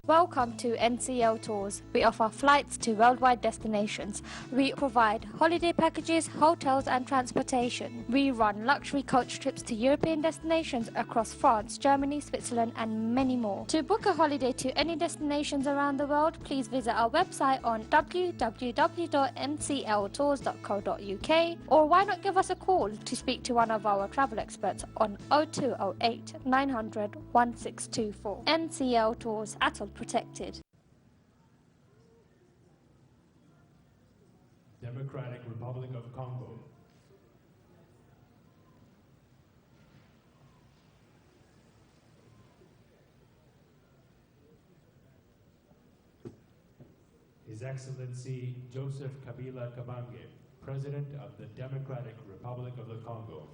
Welcome to NCL Tours. We offer flights to worldwide destinations. We provide holiday packages, hotels and transportation. We run luxury coach trips to European destinations across France, Germany, Switzerland and many more. To book a holiday to any destinations around the world, please visit our website on www.ncltours.co.uk, or why not give us a call to speak to one of our travel experts on 0208 900 1624. NCL Tours, ATOL protected. Democratic Republic of Congo. His Excellency Joseph Kabila Kabange, President of the Democratic Republic of the Congo.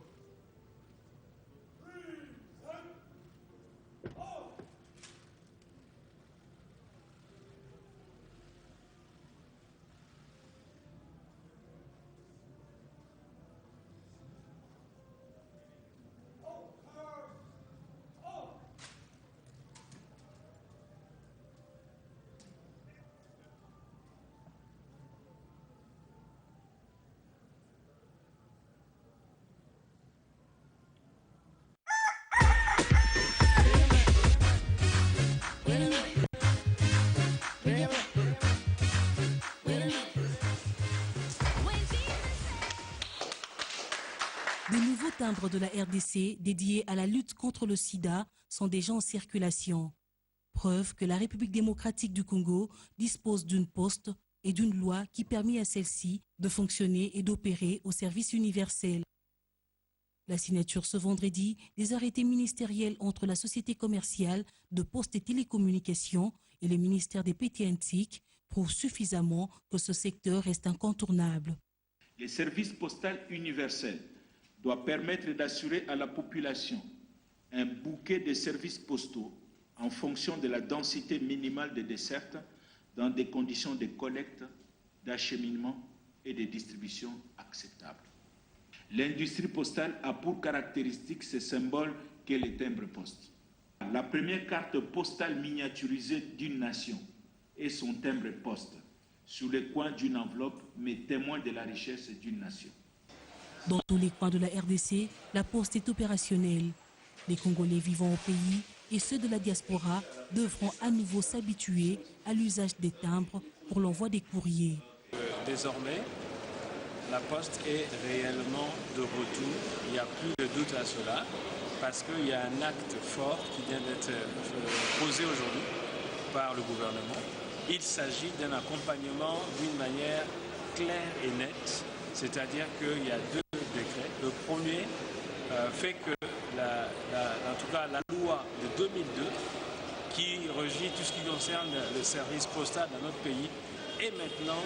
De nouveaux timbres de la RDC dédiés à la lutte contre le sida sont déjà en circulation. Preuve que la République démocratique du Congo dispose d'une poste et d'une loi qui permet à celle-ci de fonctionner et d'opérer au service universel. La signature ce vendredi des arrêtés ministériels entre la société commerciale de postes et télécommunications et le ministère des PTNTIC prouve suffisamment que ce secteur reste incontournable. Les services postaux universels doit permettre d'assurer à la population un bouquet de services postaux en fonction de la densité minimale des dessertes dans des conditions de collecte, d'acheminement et de distribution acceptables. L'industrie postale a pour caractéristique ce symbole qu'est le timbre-poste. La première carte postale miniaturisée d'une nation est son timbre-poste, sur le coin d'une enveloppe, mais témoin de la richesse d'une nation. Dans tous les coins de la RDC, la poste est opérationnelle. Les Congolais vivant au pays et ceux de la diaspora devront à nouveau s'habituer à l'usage des timbres pour l'envoi des courriers. Désormais, la poste est réellement de retour. Il n'y a plus de doute à cela, parce qu'il y a un acte fort qui vient d'être posé aujourd'hui par le gouvernement. Il s'agit d'un accompagnement d'une manière claire et nette, c'est-à-dire qu'il y a deux décrets. Le premier fait que en tout cas la loi de 2002 qui régit tout ce qui concerne le service postal dans notre pays est maintenant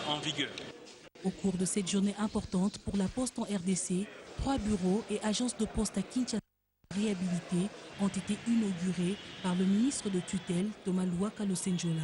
en vigueur. Au cours de cette journée importante pour la poste en RDC, 3 bureaux et agences de poste à Kinshasa réhabilités ont été inaugurés par le ministre de tutelle Thomas Louaka Losenjola.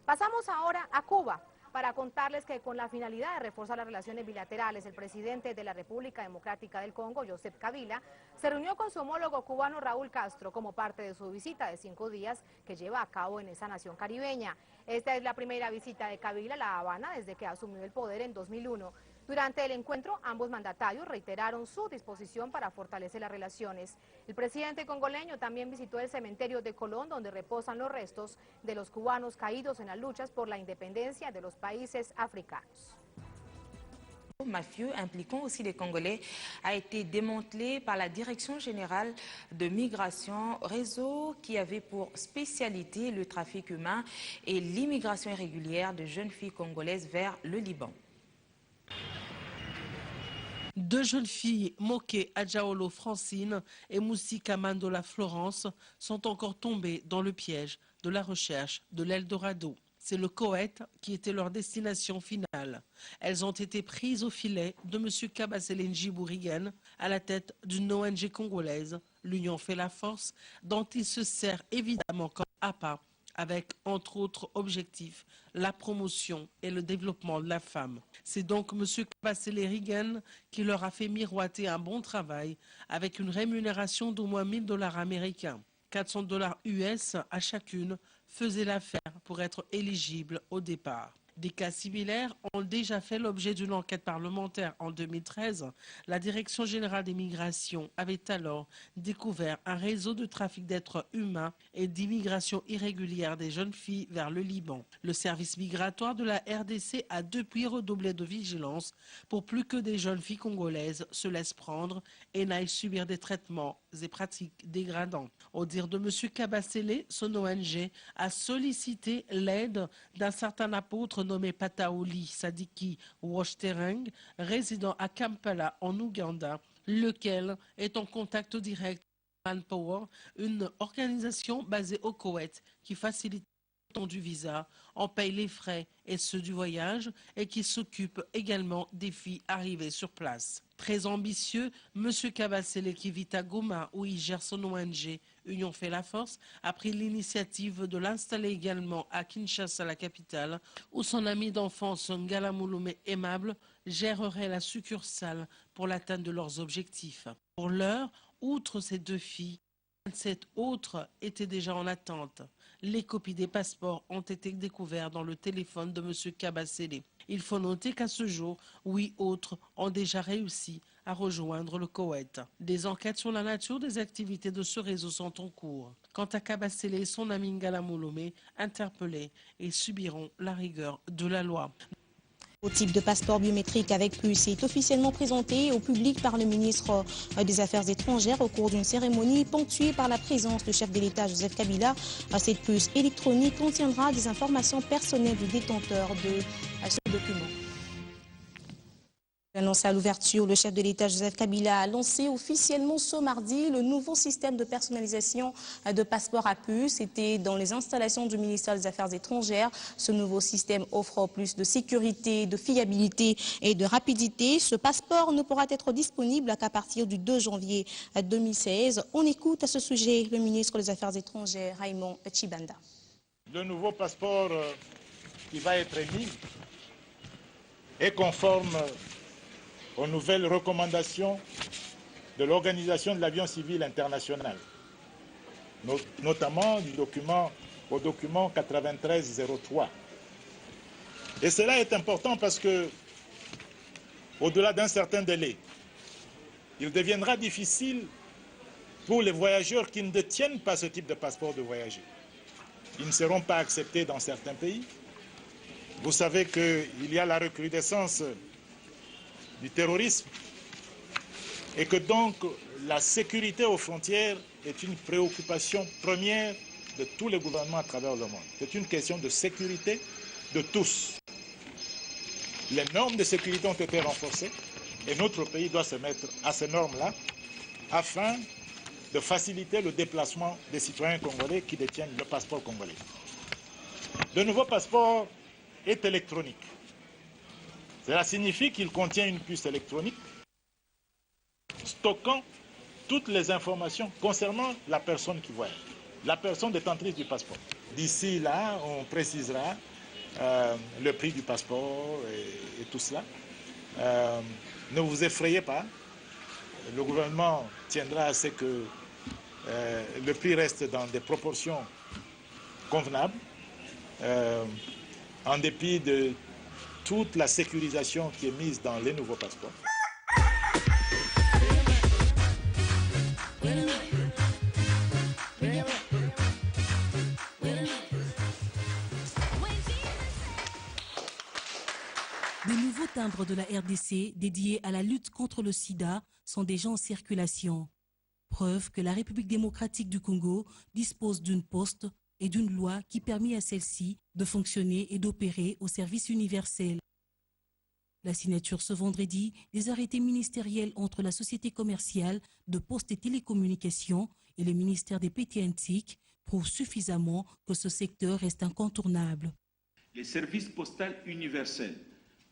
Pasamos ahora a Cuba para contarles que con la finalidad de reforzar las relaciones bilaterales, el presidente de la República Democrática del Congo, Joseph Kabila, se reunió con su homólogo cubano Raúl Castro como parte de su visita de 5 días que lleva a cabo en esa nación caribeña. Esta es la primera visita de Kabila a La Habana desde que asumió el poder en 2001. Durante el encuentro, ambos mandatarios reiteraron su disposición para fortalecer las relaciones. El presidente congoleño también visitó el cementerio de Colón, donde reposan los restos de los cubanos caídos en las luchas por la independencia de los países africanos. Mafieux impliquant aussi les Congolais a été démantelé par la Direction générale de migration, réseau qui avait pour spécialité le trafic humain et l'immigration irrégulière de jeunes filles congolaises vers le Liban. 2 jeunes filles, Moké Adjaolo Francine et Moussika Mandola Florence, sont encore tombées dans le piège de la recherche de l'Eldorado. C'est le Koweït qui était leur destination finale. Elles ont été prises au filet de M. Kabaselenji Bourigen, à la tête d'une ONG congolaise, l'union fait la force, dont il se sert évidemment comme appât, avec entre autres objectifs la promotion et le développement de la femme. C'est donc M. Kabasele Reagan qui leur a fait miroiter un bon travail avec une rémunération d'au moins $1000 américains. $400 US à chacune faisaient l'affaire pour être éligibles au départ. Des cas similaires ont déjà fait l'objet d'une enquête parlementaire en 2013. La Direction générale des migrations avait alors découvert un réseau de trafic d'êtres humains et d'immigration irrégulière des jeunes filles vers le Liban. Le service migratoire de la RDC a depuis redoublé de vigilance pour plus que des jeunes filles congolaises se laissent prendre et n'aillent subir des traitements et pratiques dégradants. Au dire de M. Kabasele, son ONG a sollicité l'aide d'un certain apôtre nommé Pataoli Sadiki Washtereng, résident à Kampala en Ouganda, lequel est en contact direct avec Manpower, une organisation basée au Koweït qui facilite du visa, en paye les frais et ceux du voyage et qui s'occupe également des filles arrivées sur place. Très ambitieux, M. Kabasele, qui vit à Goma où il gère son ONG Union fait la force, a pris l'initiative de l'installer également à Kinshasa, la capitale, où son ami d'enfance Ngala Mouloumé aimable gérerait la succursale pour l'atteinte de leurs objectifs. Pour l'heure, outre ces 2 filles, 27 autres étaient déjà en attente. Les copies des passeports ont été découvertes dans le téléphone de M. Kabasele. Il faut noter qu'à ce jour, 8 autres ont déjà réussi à rejoindre le Koweït. Des enquêtes sur la nature des activités de ce réseau sont en cours. Quant à Kabasele et son ami Ngala Mouloumé, interpellés, et subiront la rigueur de la loi. Le type de passeport biométrique avec puce est officiellement présenté au public par le ministre des Affaires étrangères au cours d'une cérémonie ponctuée par la présence du chef de l'État Joseph Kabila. Cette puce électronique contiendra des informations personnelles du détenteur de ce document. Annoncé à l'ouverture, le chef de l'État Joseph Kabila a lancé officiellement ce mardi le nouveau système de personnalisation de passeport à puce. C'était dans les installations du ministère des Affaires étrangères. Ce nouveau système offre plus de sécurité, de fiabilité et de rapidité. Ce passeport ne pourra être disponible qu'à partir du 2 janvier 2016. On écoute à ce sujet le ministre des Affaires étrangères, Raymond Tchibanda. Le nouveau passeport qui va être émis est conforme aux nouvelles recommandations de l'Organisation de l'avion civil international, notamment au document 9303. Et cela est important parce que, au-delà d'un certain délai, il deviendra difficile pour les voyageurs qui ne détiennent pas ce type de passeport de voyager. Ils ne seront pas acceptés dans certains pays. Vous savez qu'il y a la recrudescence du terrorisme et que donc la sécurité aux frontières est une préoccupation première de tous les gouvernements à travers le monde. C'est une question de sécurité de tous. Les normes de sécurité ont été renforcées et notre pays doit se mettre à ces normes-là afin de faciliter le déplacement des citoyens congolais qui détiennent le passeport congolais. Le nouveau passeport est électronique. Cela signifie qu'il contient une puce électronique stockant toutes les informations concernant la personne qui voyage, la personne détentrice du passeport. D'ici là, on précisera le prix du passeport et tout cela. Ne vous effrayez pas, le gouvernement tiendra à ce que le prix reste dans des proportions convenables, en dépit de toute la sécurisation qui est mise dans les nouveaux passeports. De nouveaux timbres de la RDC dédiés à la lutte contre le sida sont déjà en circulation. Preuve que la République démocratique du Congo dispose d'une poste et d'une loi qui permet à celle-ci de fonctionner et d'opérer au service universel. La signature ce vendredi des arrêtés ministériels entre la Société commerciale de postes et télécommunications et le ministère des PTNTIC prouve suffisamment que ce secteur reste incontournable. Le service postal universel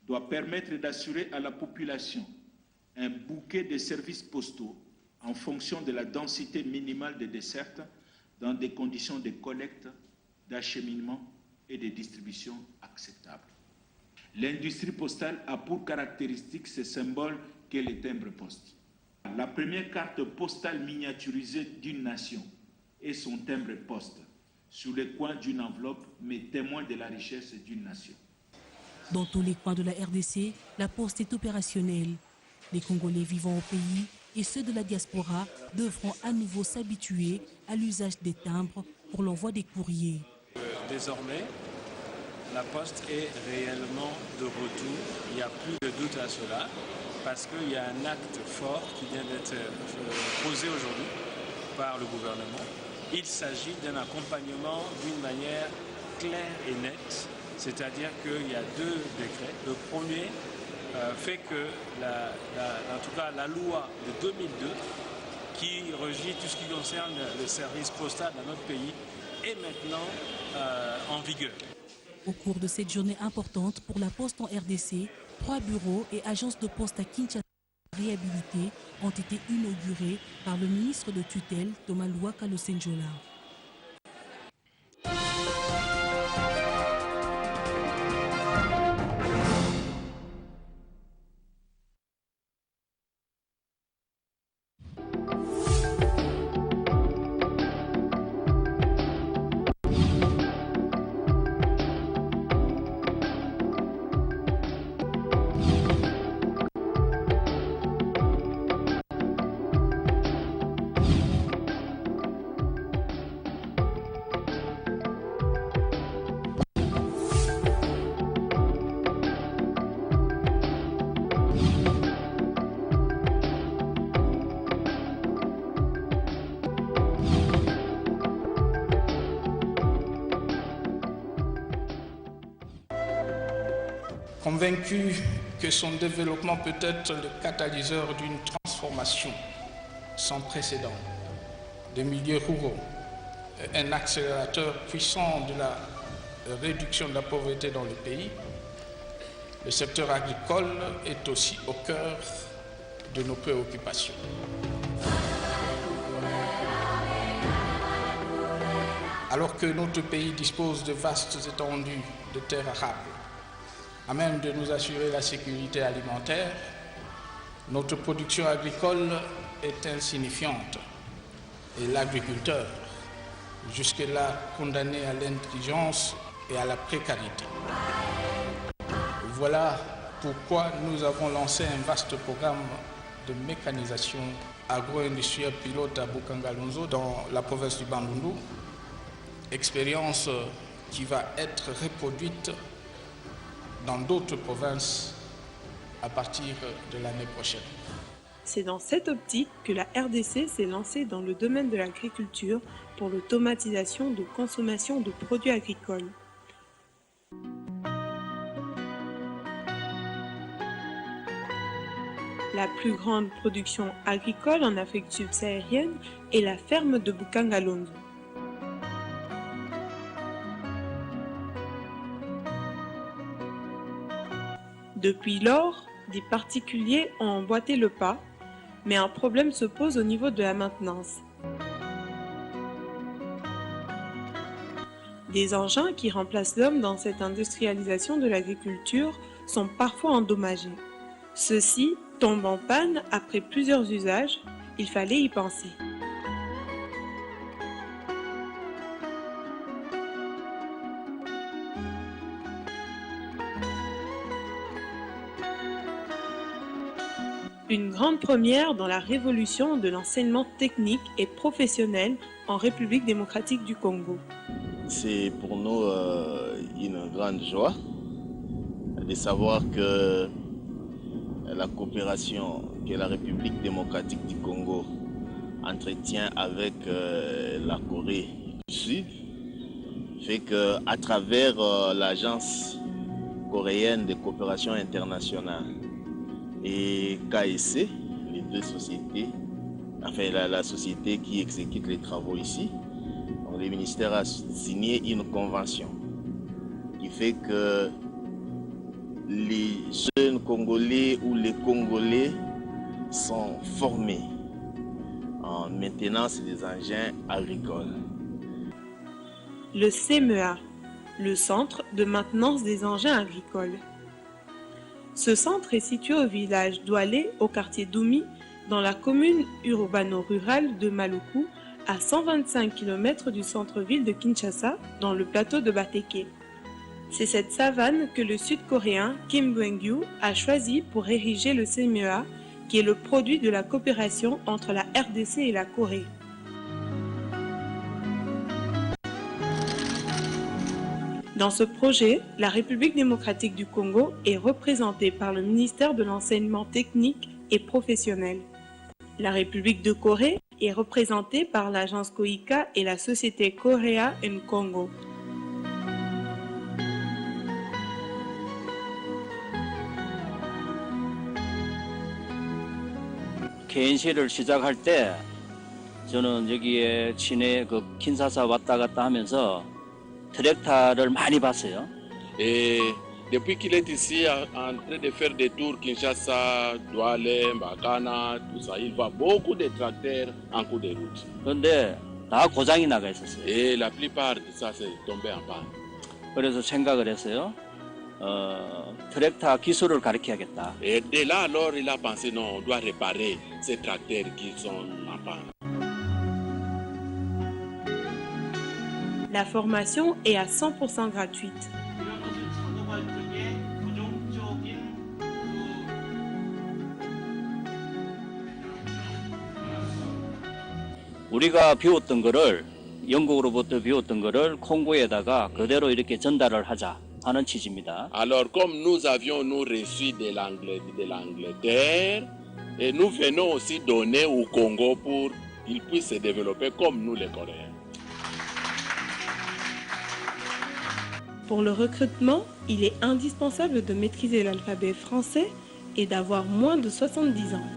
doit permettre d'assurer à la population un bouquet de services postaux en fonction de la densité minimale des dessertes dans des conditions de collecte, d'acheminement et de distribution acceptables. L'industrie postale a pour caractéristique ce symbole qu'est le timbre-poste. La première carte postale miniaturisée d'une nation est son timbre-poste, sur le coin d'une enveloppe, mais témoin de la richesse d'une nation. Dans tous les coins de la RDC, la poste est opérationnelle. Les Congolais vivant au pays et ceux de la diaspora devront à nouveau s'habituer à l'usage des timbres pour l'envoi des courriers. Désormais, la poste est réellement de retour. Il n'y a plus de doute à cela, parce qu'il y a un acte fort qui vient d'être posé aujourd'hui par le gouvernement. Il s'agit d'un accompagnement d'une manière claire et nette, c'est-à-dire qu'il y a deux décrets. Le premier fait que, en tout cas, la loi de 2002, qui régit tout ce qui concerne le service postal dans notre pays, est maintenant en vigueur. Au cours de cette journée importante pour la poste en RDC, 3 bureaux et agences de poste à Kinshasa réhabilités ont été inaugurés par le ministre de tutelle Thomas Louaka Losenjola. Convaincu que son développement peut être le catalyseur d'une transformation sans précédent des milieux ruraux, un accélérateur puissant de la réduction de la pauvreté dans le pays, le secteur agricole est aussi au cœur de nos préoccupations. Alors que notre pays dispose de vastes étendues de terres arables, à même de nous assurer la sécurité alimentaire, notre production agricole est insignifiante et l'agriculteur, jusque-là condamné à l'indigence et à la précarité. Voilà pourquoi nous avons lancé un vaste programme de mécanisation agro-industrielle pilote à Bukangalonzo dans la province du Bandundu, expérience qui va être reproduite dans d'autres provinces à partir de l'année prochaine. C'est dans cette optique que la RDC s'est lancée dans le domaine de l'agriculture pour l'automatisation de consommation de produits agricoles. La plus grande production agricole en Afrique subsaharienne est la ferme de Bukangalonzo. Depuis lors, des particuliers ont emboîté le pas, mais un problème se pose au niveau de la maintenance. Des engins qui remplacent l'homme dans cette industrialisation de l'agriculture sont parfois endommagés. Ceux-ci tombent en panne après plusieurs usages, il fallait y penser. Une grande première dans la révolution de l'enseignement technique et professionnel en République démocratique du Congo. C'est pour nous une grande joie de savoir que la coopération que la République démocratique du Congo entretient avec la Corée du Sud fait qu'à travers l'agence coréenne de coopération internationale et KSC, les deux sociétés, enfin la société qui exécute les travaux ici, donc le ministère a signé une convention qui fait que les jeunes Congolais ou les Congolais sont formés maintenance des engins agricoles. Le CMEA, le Centre de maintenance des engins agricoles. Ce centre est situé au village d'Oualé, au quartier d'Oumi, dans la commune urbano-rurale de Maluku, à 125 km du centre-ville de Kinshasa, dans le plateau de Bateke. C'est cette savane que le Sud-Coréen Kim Buen-gyu a choisi pour ériger le CMEA, qui est le produit de la coopération entre la RDC et la Corée. Dans ce projet, la République démocratique du Congo est représentée par le ministère de l'Enseignement technique et professionnel. La République de Corée est représentée par l'agence KOICA et la société Korea & Congo. 개인시를 시작할 때 저는 여기에 시내 그 킨사사 왔다 갔다 하면서 트랙터를 많이 봤어요. Et depuis qu'il est ici en train de faire des tours Kinshasa, Doualé, Mbakana, tout ça, il voit beaucoup de tracteurs en cours de route. 그런데 다 고장이 나가 있었어요. Et la plupart de ça c'est tombé en panne. 그래서 생각을 했어요. 트랙터 기술을 가르쳐야겠다. Et dès là alors il a pensé non, on doit réparer ces tracteurs qui sont en panne. La formation est à 100% gratuite. 우리가 배웠던 거를 영국으로부터 배웠던 거를 콩고에다가 그대로 이렇게 전달을 하자 하는 취지입니다. Alors comme nous avions reçu de l'Angleterre et nous venons aussi donner au Congo pour qu'ils puissent se développer comme nous les Coréens. Pour le recrutement, il est indispensable de maîtriser l'alphabet français et d'avoir moins de 70 ans.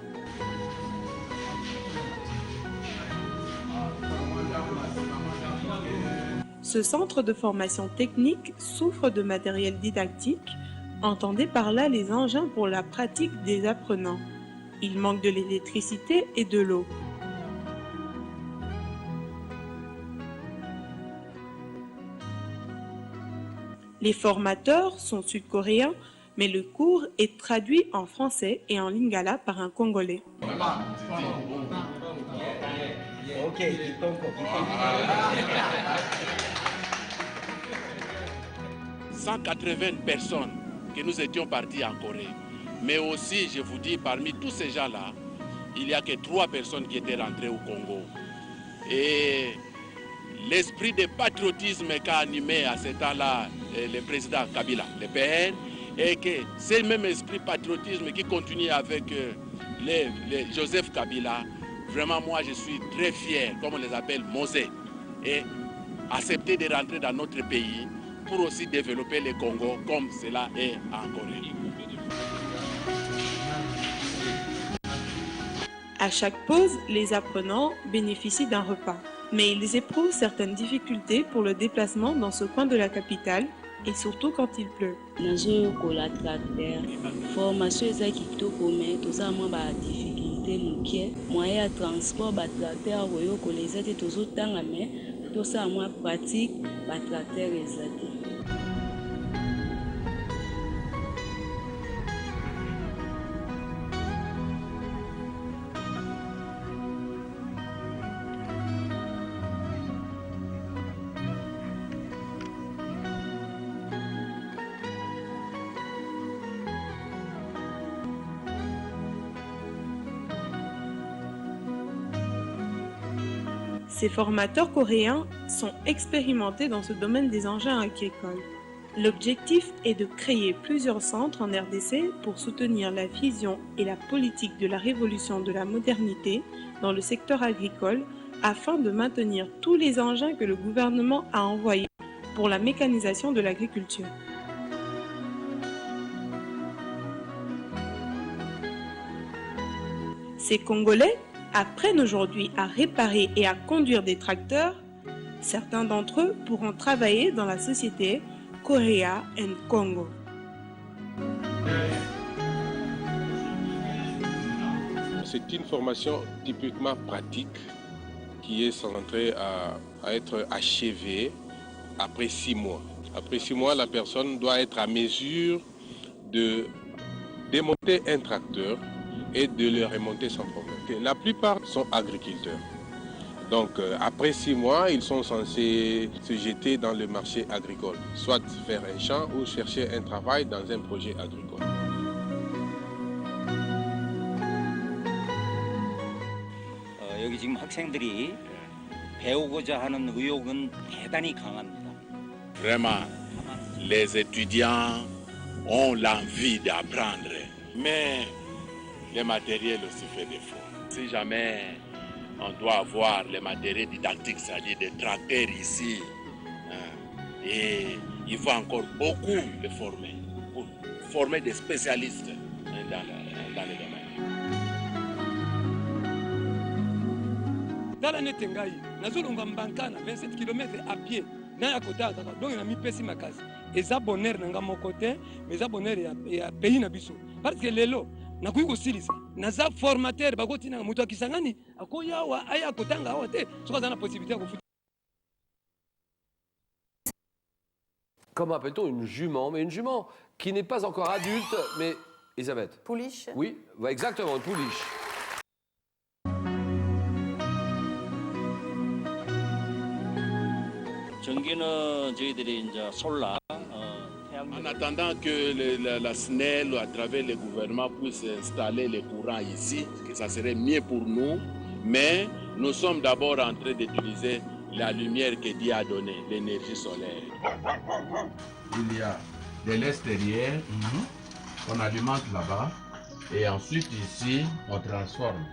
Ce centre de formation technique souffre de matériel didactique, entendez par là les engins pour la pratique des apprenants. Il manque de l'électricité et de l'eau. Les formateurs sont sud-coréens, mais le cours est traduit en français et en lingala par un Congolais. 180 personnes que nous étions partis en Corée. Mais aussi, je vous dis, parmi tous ces gens-là, il n'y a que 3 personnes qui étaient rentrées au Congo. Et l'esprit de patriotisme qu'a animé à ce temps-là le président Kabila, le père, et que c'est le même esprit patriotisme qui continue avec Joseph Kabila. Vraiment, moi, je suis très fier, comme on les appelle, Mosé, et accepter de rentrer dans notre pays pour aussi développer le Congo comme cela est en Corée. À chaque pause, les apprenants bénéficient d'un repas. Mais ils éprouvent certaines difficultés pour le déplacement dans ce coin de la capitale et surtout quand il pleut. Formation eza kitoko mais tozama ba difficulté mukie moyen de transport ba tracteur oyo koleza te tozotanga mais tosala mwa pratique ba tracteur ezate. Ces formateurs coréens sont expérimentés dans ce domaine des engins agricoles. L'objectif est de créer plusieurs centres en RDC pour soutenir la vision et la politique de la révolution de la modernité dans le secteur agricole afin de maintenir tous les engins que le gouvernement a envoyés pour la mécanisation de l'agriculture. Ces Congolais apprennent aujourd'hui à réparer et à conduire des tracteurs. Certains d'entre eux pourront travailler dans la société Korea & Congo. C'est une formation typiquement pratique qui est censé à être achevé après 6 mois. Après 6 mois, la personne doit être à mesure de démonter un tracteur et de le remonter sans problème. La plupart sont agriculteurs. Donc après 6 mois, ils sont censés se jeter dans le marché agricole, soit faire un champ ou chercher un travail dans un projet agricole. 여기 지금 학생들이 배우고자 하는 의욕은 대단히 강합니다. Vraiment, les étudiants ont l'envie d'apprendre, mais le matériel aussi fait défaut. Si jamais on doit avoir les matériels didactiques, c'est-à-dire des tracteurs ici, et il faut encore beaucoup de former, pour former des spécialistes dans le domaine. Dans l'année Tengaï, nous avons 27 km à pied. Donc, on a mis pesi makasi. Et ça bonheur nanga mon côté, mais ça bonheur ya pays na biso. Parce que lelo na kuiko silisa. Na za formateur bagoti na mutu akisangani akoya wa aya kotanga wa te. Soka za na possibilité ko. Comment appelle-t-on une jument? Mais une jument qui n'est pas encore adulte, mais Elisabeth. Pouliche. Oui, ouais, exactement, une pouliche. En attendant que la SNEL, à travers le gouvernement, puisse installer les courants ici, que ça serait mieux pour nous, mais nous sommes d'abord en train d'utiliser la lumière que Dieu a donnée, l'énergie solaire. Il y a de l'extérieur qu'on alimente là-bas et ensuite ici on transforme.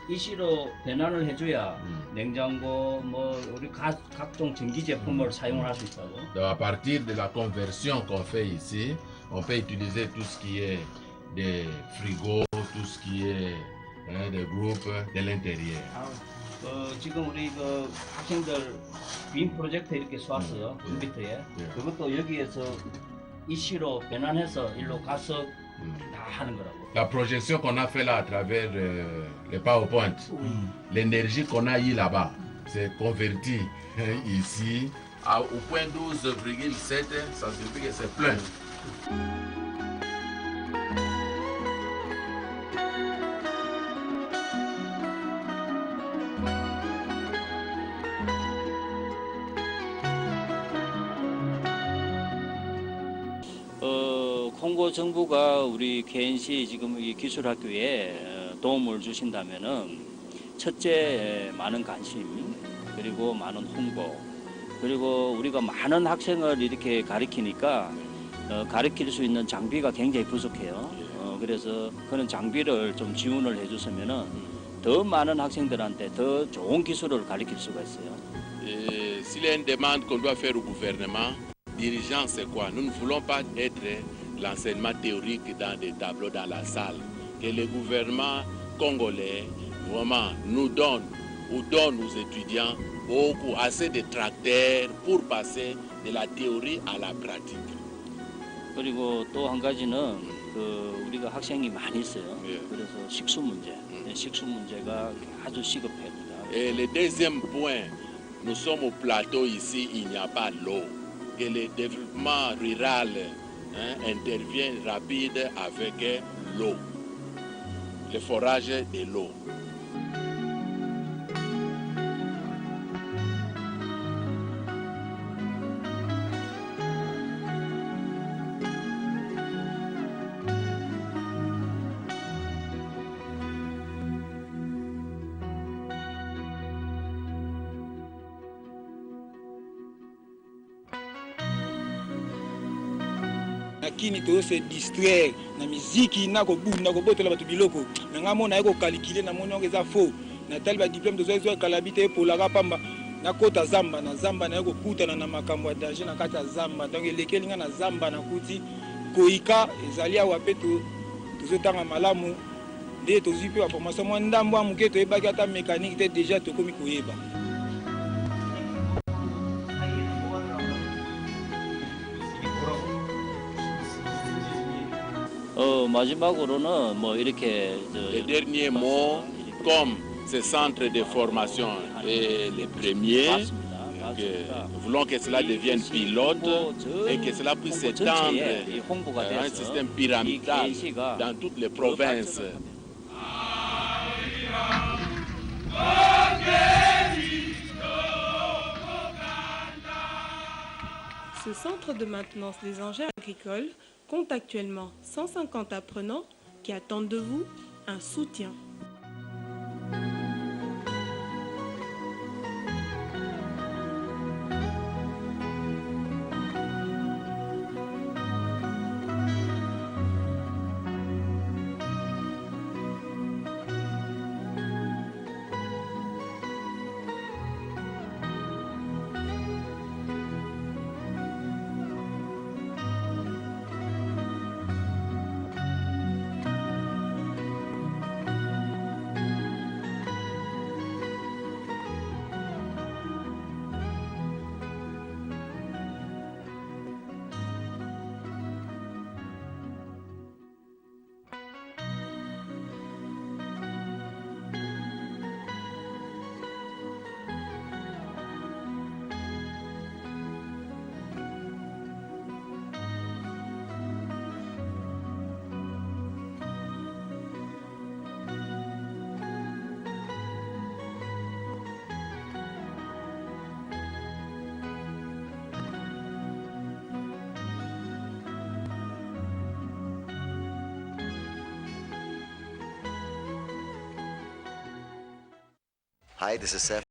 이시로 변환을 해줘야 냉장고 뭐 우리 각종 전기 제품을 사용할 수 있다고. Donc à partir de la conversion qu'on fait ici, on peut utiliser tout ce qui est des frigos, tout ce qui est des groupes de l'intérieur. 지금 우리 그 학생들 빔 프로젝트 이렇게 쏘았어요. 컴퓨터에. 그것도 여기에서 이시로 변환해서 일로 가서 다 하는 거라고. La projection qu'on a fait là à travers le PowerPoint, l'énergie qu'on a eu là-bas, c'est converti ici au point 12,7, ça signifie que c'est plein. 콩고 정부가 우리 KNC 지금 이 기술학교에 도움을 주신다면은 첫째 많은 관심 그리고 많은 홍보 그리고 우리가 많은 학생을 이렇게 가르치니까 가르칠 수 있는 장비가 굉장히 부족해요. 그래서 그런 장비를 좀 지원을 해줬으면은 더 많은 학생들한테 더 좋은 기술을 가르칠 수가 있어요. S'il y a une demande qu'on doit faire au gouvernement, dirigeant c'est quoi? Nous ne voulons pas être l'enseignement théorique dans des tableaux dans la salle. Que le gouvernement congolais vraiment nous donne ou donne aux étudiants beaucoup, assez de tracteurs pour passer de la théorie à la pratique. 그리고 또 한 가지는 우리가 학생이 많이 있어요. 그래서 식수 문제, 식수 문제가 아주 시급합니다. Et le deuxième point, nous sommes au plateau ici, il n'y a pas l'eau. Que le développement rural intervient rapide avec l'eau, le forage de l'eau. Nakini to se distraire na muziki na ko bunda ko botola batu biloko na ngamona eko calculer na moni eza faux na tali ba diplôme de zo kalabite pour la rapamba na kota zamba na eko kutana na makambo ya danger na kata zamba donc elekeli nga na zamba na kuti koika ezali awa pe to tanga malamu nde to zipe ba formation mo ndambo amuke to ebaki ata mécanique te déjà to komi koyeba. 마지막으로는 뭐 이렇게 le dernier mot, comme ce centre de formation est le premier. Nous voulons que cela devienne pilote et que cela puisse s'étendre à un système pyramidal dans toutes les provinces. Ce centre de maintenance des engins agricoles compte actuellement 150 apprenants qui attendent de vous un soutien. Hi, this is Seth.